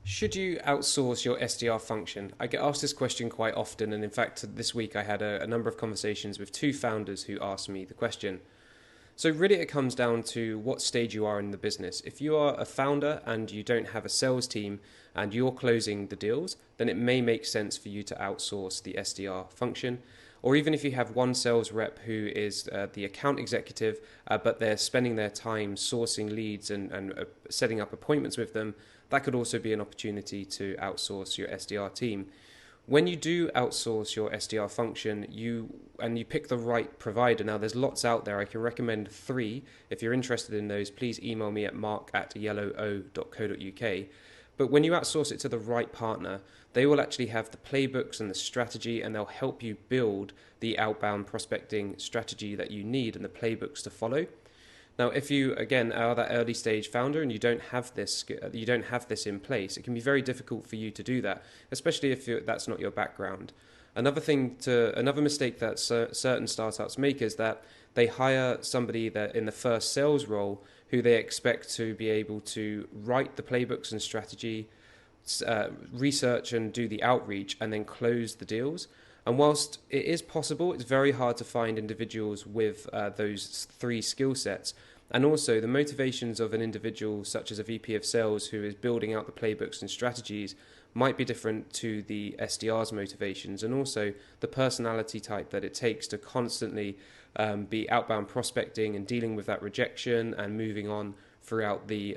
Should you outsource your SDR function? I get asked this question quite often, and in fact, this week I had a number of conversations with two founders who asked me the question. So, really, it comes down to what stage you are in the business. If you are a founder and you don't have a sales team and you're closing the deals, then it may make sense for you to outsource the SDR function. Or even if you have one sales rep who is the account executive, but they're spending their time sourcing leads and setting up appointments with them, that could also be an opportunity to outsource your SDR team. When you do outsource your SDR function, you pick the right provider. Now, there's lots out there. I can recommend three. If you're interested in those, please email me at mark@yellowo.co.uk. But when you outsource it to the right partner, they will actually have the playbooks and the strategy, and they'll help you build the outbound prospecting strategy that you need and the playbooks to follow. Now, if you again are that early stage founder and you don't have this in place, it can be very difficult for you to do that, especially if that's not your background. Another mistake that certain startups make is that they hire somebody that in the first sales role who they expect to be able to write the playbooks and strategy, research and do the outreach, and then close the deals. And whilst it is possible, it's very hard to find individuals with those three skill sets. And also the motivations of an individual such as a VP of sales who is building out the playbooks and strategies might be different to the SDR's motivations, and also the personality type that it takes to constantly be outbound prospecting and dealing with that rejection and moving on throughout the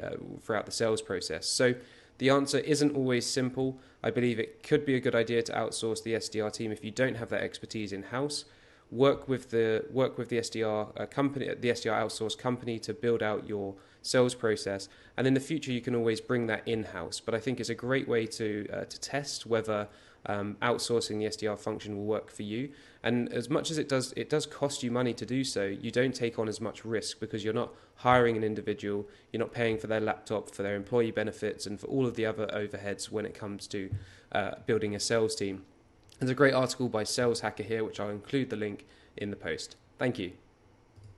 sales process. So the answer isn't always simple. I believe it could be a good idea to outsource the SDR team if you don't have that expertise in-house. Work with the SDR company, the SDR outsource company, to build out your sales process, and in the future you can always bring that in-house. But I think it's a great way to test whether outsourcing the SDR function will work for you. And as much as it does cost you money to do so, you don't take on as much risk because you're not hiring an individual, you're not paying for their laptop, for their employee benefits, and for all of the other overheads when it comes to building a sales team. There's a great article by Sales Hacker here, which I'll include the link in the post. Thank you.